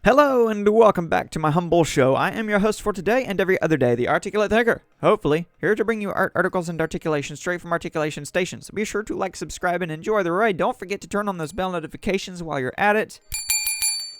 Hello and welcome back to my humble show. I am your host for today and every other day, the Articulate Thinker. Hopefully, here to bring you art, articles, and articulation straight from Articulation Station. So be sure to like, subscribe, and enjoy the ride. Don't forget to turn on those bell notifications while you're at it.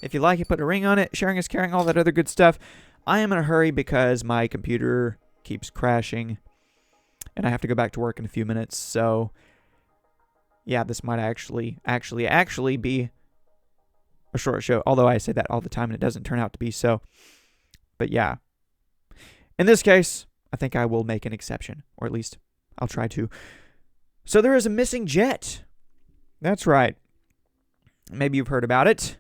If you like it, put a ring on it. Sharing is caring, all that other good stuff. I am in a hurry because my computer keeps crashing, and I have to go back to work in a few minutes. So, yeah, this might actually be a short show, although I say that all the time and it doesn't turn out to be so. But yeah, in this case, I think I will make an exception, or at least I'll try to. So there is a missing jet. That's right. Maybe you've heard about it.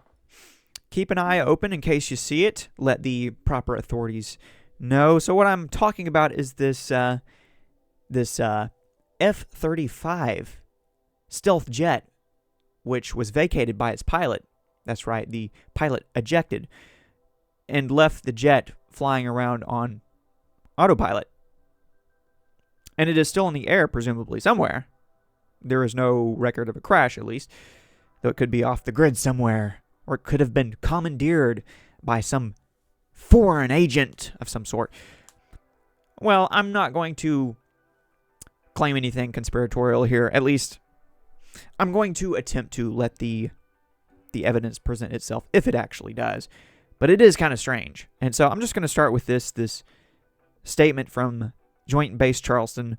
Keep an eye open in case you see it. Let the proper authorities know. So what I'm talking about is this F-35 stealth jet, which was vacated by its pilot. That's right, the pilot ejected and left the jet flying around on autopilot. And it is still in the air, presumably somewhere. There is no record of a crash, at least, though it could be off the grid somewhere, or it could have been commandeered by some foreign agent of some sort. Well, I'm not going to claim anything conspiratorial here. At least, I'm going to attempt to let the evidence present itself, if it actually does. But it is kind of strange. And so I'm just going to start with this statement from Joint Base Charleston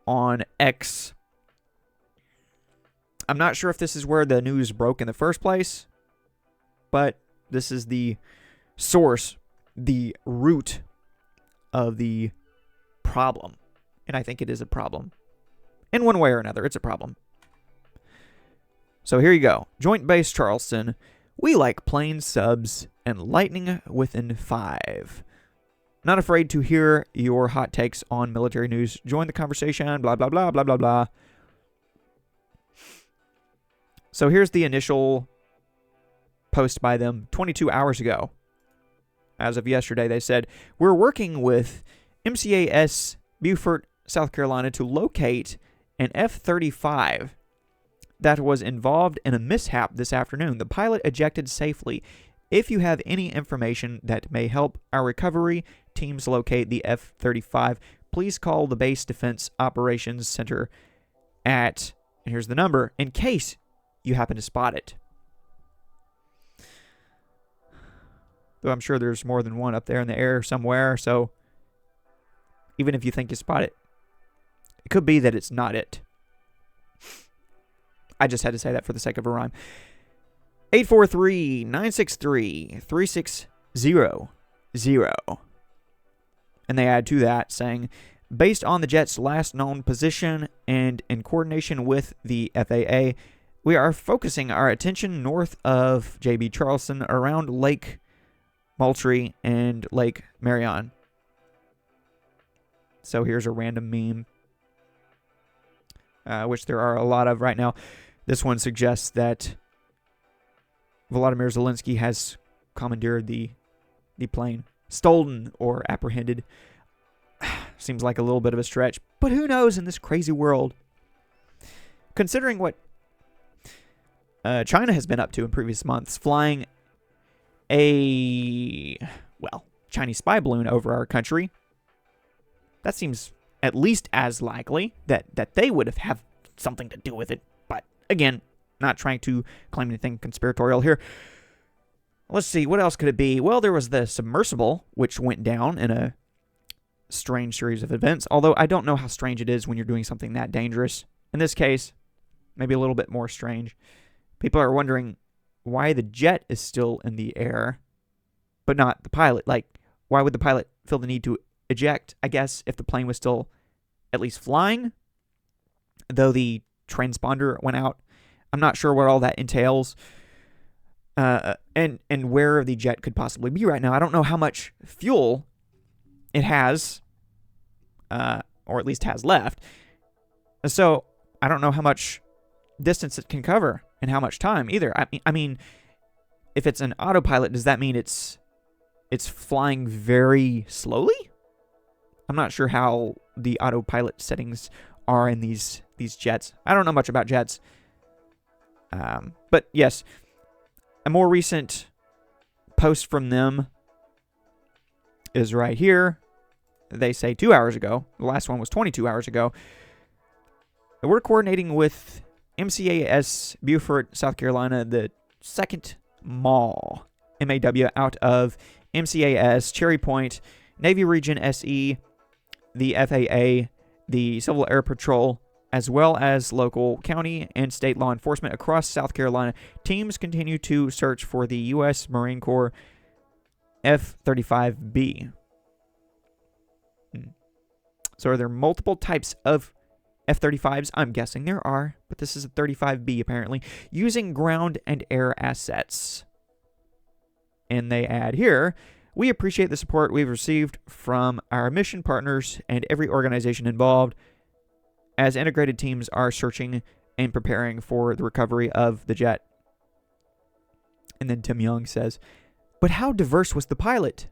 on X. I'm not sure if this is where the news broke in the first place, but this is the source, the root of the problem. And I think it is a problem. In one way or another, it's a problem. So here you go. Joint Base Charleston. We like plain subs and lightning within 5. Not afraid to hear your hot takes on military news. Join the conversation, blah, blah, blah, blah, blah, blah. So here's the initial post by them 22 hours ago. As of yesterday, they said, we're working with MCAS Beaufort, South Carolina to locate an F-35 that was involved in a mishap this afternoon. The pilot ejected safely. If you have any information that may help our recovery teams locate the F-35, please call the Base Defense Operations Center at, and here's the number, in case you happen to spot it. Though I'm sure there's more than one up there in the air somewhere, so even if you think you spot it, it could be that it's not it. I just had to say that for the sake of a rhyme. 843-963-3600. And they add to that saying, based on the jet's last known position and in coordination with the FAA, we are focusing our attention north of JB Charleston around Lake Moultrie and Lake Marion. So here's a random meme, which there are a lot of right now. This one suggests that Volodymyr Zelensky has commandeered the plane. Stolen or apprehended. Seems like a little bit of a stretch, but who knows in this crazy world. Considering what China has been up to in previous months, flying a, Chinese spy balloon over our country, that seems at least as likely that they would have something to do with it. But again, not trying to claim anything conspiratorial here. Let's see, what else could it be? Well, there was the submersible, which went down in a strange series of events, although I don't know how strange it is when you're doing something that dangerous. In this case, maybe a little bit more strange. People are wondering why the jet is still in the air, but not the pilot. Like, why would the pilot feel the need to eject, I guess, if the plane was still at least flying, though the transponder went out? I'm not sure what all that entails, and where the jet could possibly be right now. I don't know how much fuel it has, or at least has left, so I don't know how much distance it can cover and how much time either. I mean, if it's an autopilot, does that mean it's flying very slowly? I'm not sure how the autopilot settings are in these jets. I don't know much about jets. But yes, a more recent post from them is right here. They say 2 hours ago. The last one was 22 hours ago. We're coordinating with MCAS Beaufort, South Carolina, the second MAW, MAW, out of MCAS, Cherry Point, Navy Region SE, the FAA, the Civil Air Patrol, as well as local county and state law enforcement across South Carolina. Teams continue to search for the U.S. Marine Corps F-35B. So are there multiple types of F-35s? I'm guessing there are, but this is a 35B apparently, using ground and air assets. And they add here, we appreciate the support we've received from our mission partners and every organization involved as integrated teams are searching and preparing for the recovery of the jet. And then Tim Young says, but how diverse was the pilot?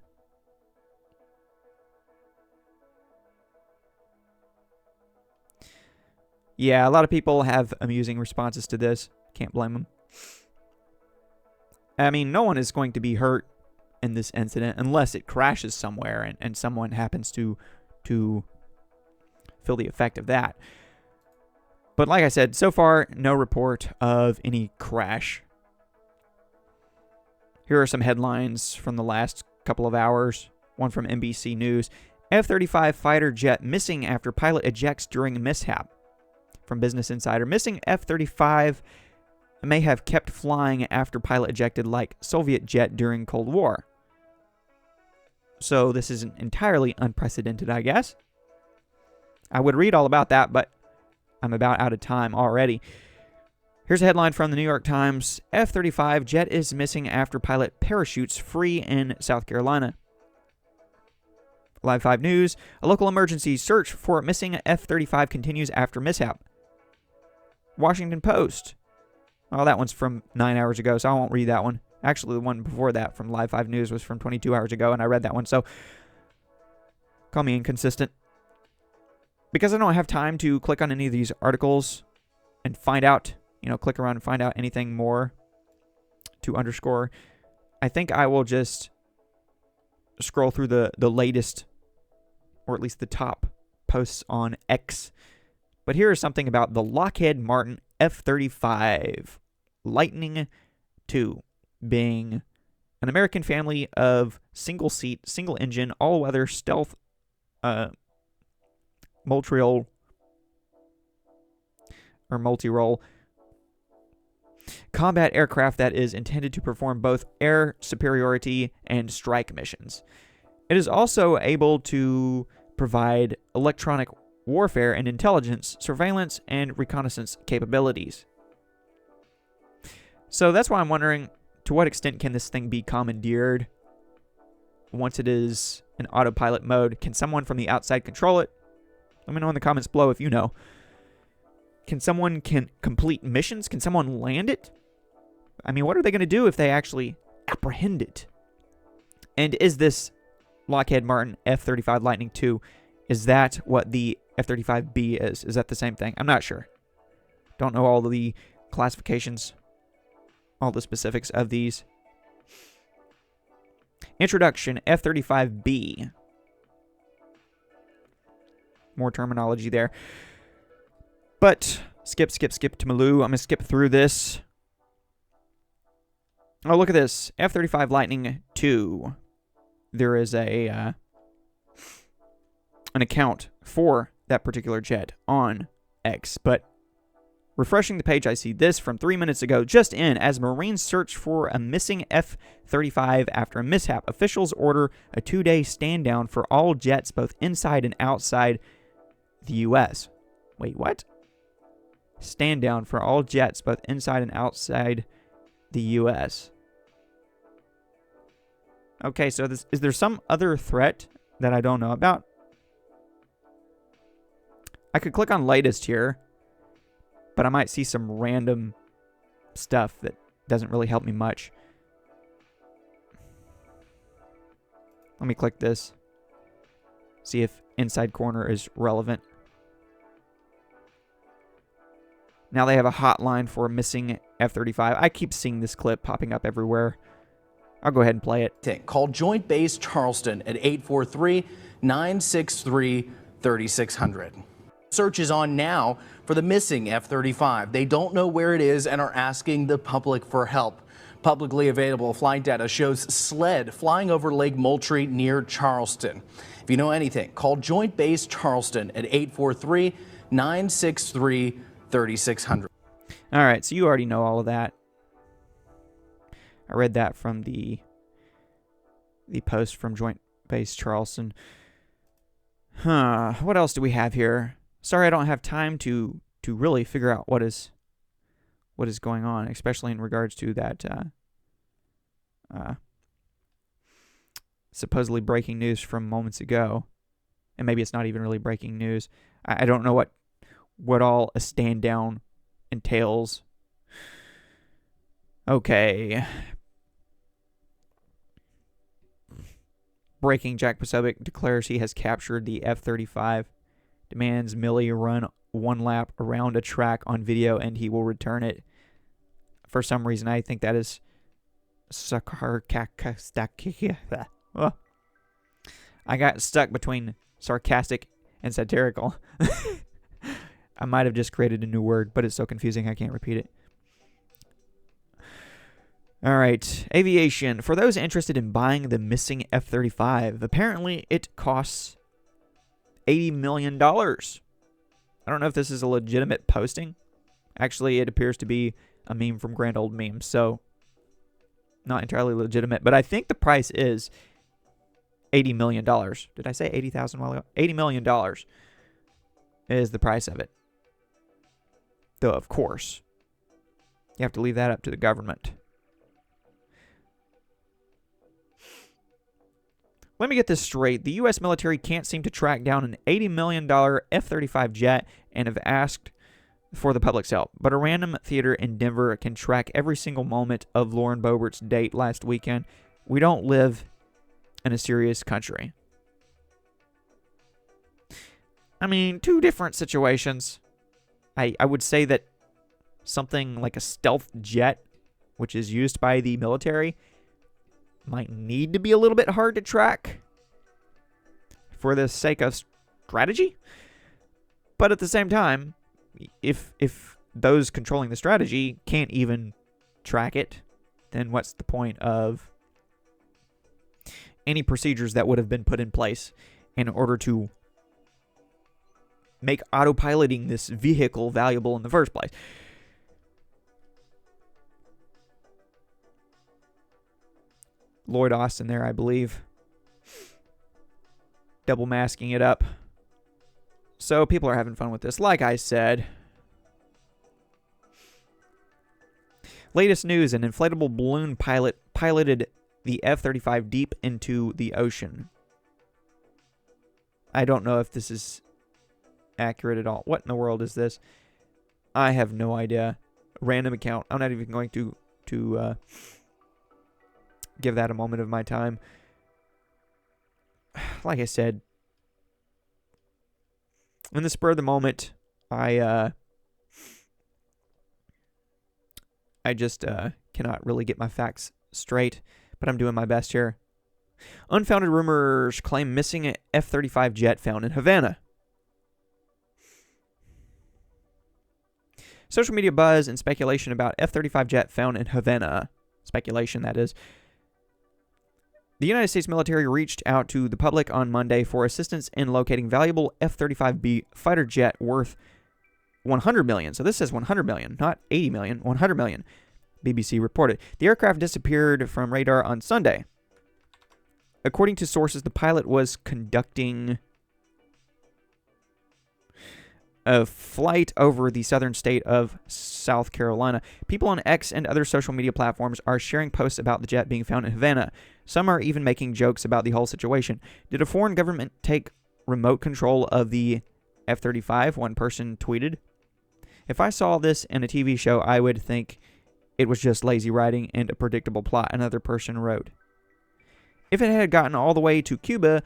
Yeah, a lot of people have amusing responses to this. Can't blame them. I mean, no one is going to be hurt in this incident unless it crashes somewhere and someone happens to feel the effect of that. But like I said, so far, no report of any crash. Here are some headlines from the last couple of hours. One from NBC News. F-35 fighter jet missing after pilot ejects during mishap. From Business Insider. Missing F-35 may have kept flying after pilot ejected like Soviet jet during Cold War. So this isn't entirely unprecedented, I guess. I would read all about that, but I'm about out of time already. Here's a headline from the New York Times. F-35 jet is missing after pilot parachutes free in South Carolina. Live 5 News. A local emergency search for missing F-35 continues after mishap. Washington Post. Oh, that one's from 9 hours ago, so I won't read that one. Actually, the one before that from Live 5 News was from 22 hours ago, and I read that one, so call me inconsistent. Because I don't have time to click on any of these articles and find out, click around and find out anything more to underscore, I think I will just scroll through the latest, or at least the top posts on X. But here is something about the Lockheed Martin F-35 Lightning II, being an American family of single-seat, single-engine, all-weather stealth multi-role combat aircraft that is intended to perform both air superiority and strike missions. It is also able to provide electronic warfare and intelligence, surveillance, and reconnaissance capabilities. So that's why I'm wondering, to what extent can this thing be commandeered once it is in autopilot mode? Can someone from the outside control it? Let me know in the comments below if you know. Can someone complete missions? Can someone land it? I mean, what are they going to do if they actually apprehend it? And is this Lockheed Martin F-35 Lightning II, is that what the F-35B is? Is that the same thing? I'm not sure. Don't know all the classifications, all the specifics of these. Introduction, F-35B. More terminology there. But skip to Maloo. I'm going to skip through this. Oh, look at this. F-35 Lightning II. There is an account for that particular jet on X. But refreshing the page, I see this from 3 minutes ago. Just in, as Marines search for a missing F-35 after a mishap, officials order a 2-day stand down for all jets both inside and outside the U.S. Wait, what? Stand down for all jets both inside and outside the U.S. Okay, so is there some other threat that I don't know about? I could click on latest here, but I might see some random stuff that doesn't really help me much. Let me click this. See if inside corner is relevant. Now they have a hotline for a missing F-35. I keep seeing this clip popping up everywhere. I'll go ahead and play it. Call Joint Base Charleston at 843-963-3600. Search is on now for the missing F-35. They don't know where it is and are asking the public for help. Publicly available flight data shows sled flying over Lake Moultrie near Charleston. If you know anything, call Joint Base Charleston at 843-963-3600. All right, so you already know all of that. I read that from the post from Joint Base Charleston. What else do we have here? Sorry, I don't have time to really figure out what is going on, especially in regards to that supposedly breaking news from moments ago. And maybe it's not even really breaking news. I don't know what all a stand down entails. Okay. Breaking: Jack Posobiec declares he has captured the F-35. Demands Millie run one lap around a track on video and he will return it. For some reason, I think that is I got stuck between sarcastic and satirical. I might have just created a new word, but it's so confusing I can't repeat it. All right, aviation. For those interested in buying the missing F-35, apparently it costs $80 million. I don't know if this is a legitimate posting. Actually, it appears to be a meme from Grand Old Memes, so not entirely legitimate. But I think the price is $80 million. Did I say 80,000 while ago? $80 million is the price of it. Though, of course, you have to leave that up to the government. Let me get this straight. The U.S. military can't seem to track down an $80 million F-35 jet and have asked for the public's help. But a random theater in Denver can track every single moment of Lauren Boebert's date last weekend. We don't live in a serious country. I mean, two different situations. I would say that something like a stealth jet, which is used by the military, might need to be a little bit hard to track for the sake of strategy. But at the same time, if those controlling the strategy can't even track it, then what's the point of any procedures that would have been put in place in order to make autopiloting this vehicle valuable in the first place? Lloyd Austin there, I believe. Double masking it up. So people are having fun with this. Like I said, latest news, an inflatable balloon pilot piloted the F-35 deep into the ocean. I don't know if this is accurate at all. What in the world is this? I have no idea. Random account. I'm not even going to give that a moment of my time. Like I said, in the spur of the moment, I just cannot really get my facts straight, but I'm doing my best here. Unfounded rumors claim missing F-35 jet found in Havana. Social media buzz and speculation about F-35 jet found in Havana. Speculation, that is. The United States military reached out to the public on Monday for assistance in locating valuable F-35B fighter jet worth $100 million. So this says $100 million, not $80 million, $100 million, BBC reported. The aircraft disappeared from radar on Sunday. According to sources, the pilot was conducting a flight over the southern state of South Carolina. People on X and other social media platforms are sharing posts about the jet being found in Havana. Some are even making jokes about the whole situation. Did a foreign government take remote control of the F-35? One person tweeted. If I saw this in a TV show, I would think it was just lazy writing and a predictable plot, another person wrote. If it had gotten all the way to Cuba,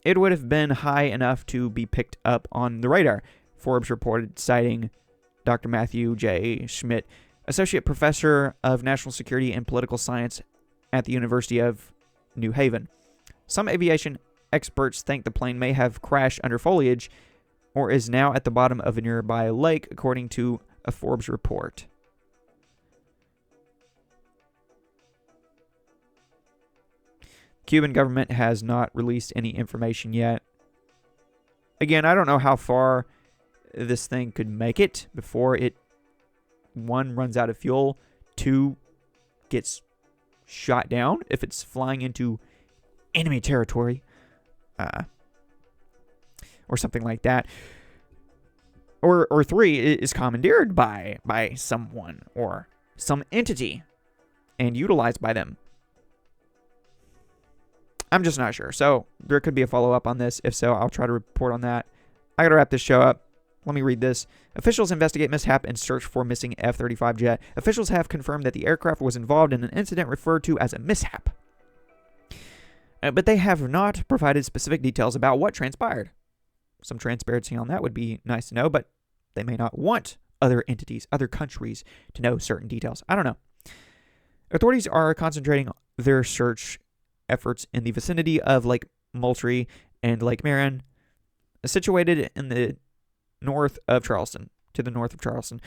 it would have been high enough to be picked up on the radar, Forbes reported, citing Dr. Matthew J. Schmidt, Associate Professor of National Security and Political Science at the University of New Haven. Some aviation experts think the plane may have crashed under foliage or is now at the bottom of a nearby lake, according to a Forbes report. Cuban government has not released any information yet. Again, I don't know how far this thing could make it before it, 1, runs out of fuel, 2, gets shot down if it's flying into enemy territory, or something like that. Or 3, is commandeered by someone or some entity and utilized by them. I'm just not sure. So there could be a follow-up on this. If so, I'll try to report on that. I got to wrap this show up. Let me read this. Officials investigate mishap and search for missing F-35 jet. Officials have confirmed that the aircraft was involved in an incident referred to as a mishap. But they have not provided specific details about what transpired. Some transparency on that would be nice to know, but they may not want other entities, other countries to know certain details. I don't know. Authorities are concentrating their search efforts in the vicinity of Lake Moultrie and Lake Marion, situated in the north of Charleston, to the north of Charleston.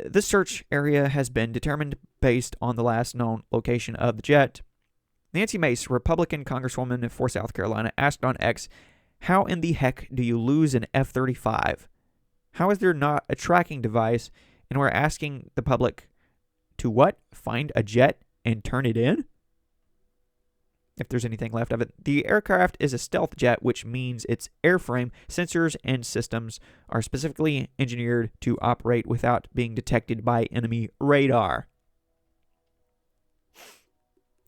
This search area has been determined based on the last known location of the jet. Nancy Mace, Republican Congresswoman for South Carolina, asked on X, "How in the heck do you lose an F-35? How is there not a tracking device? And we're asking the public to what? Find a jet and turn it in?" If there's anything left of it. The aircraft is a stealth jet, which means its airframe, sensors, and systems are specifically engineered to operate without being detected by enemy radar.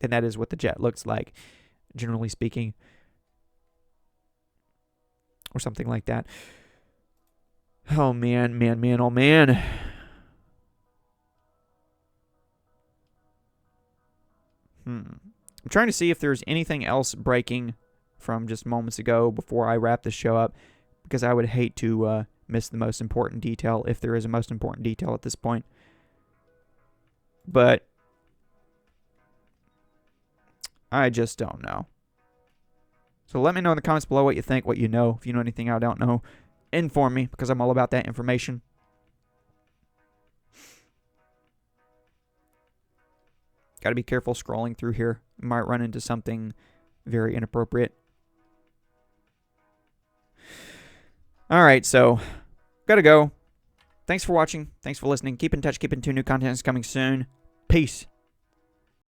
And that is what the jet looks like, generally speaking. Or something like that. Oh, man, oh, man. I'm trying to see if there's anything else breaking from just moments ago before I wrap this show up, because I would hate to miss the most important detail, if there is a most important detail at this point. But I just don't know. So let me know in the comments below what you think, what you know. If you know anything I don't know, inform me, because I'm all about that information. Got to be careful scrolling through here. You might run into something very inappropriate. All right, so gotta go. Thanks for watching. Thanks for listening. Keep in touch. Keep in tune. New content is coming soon. Peace.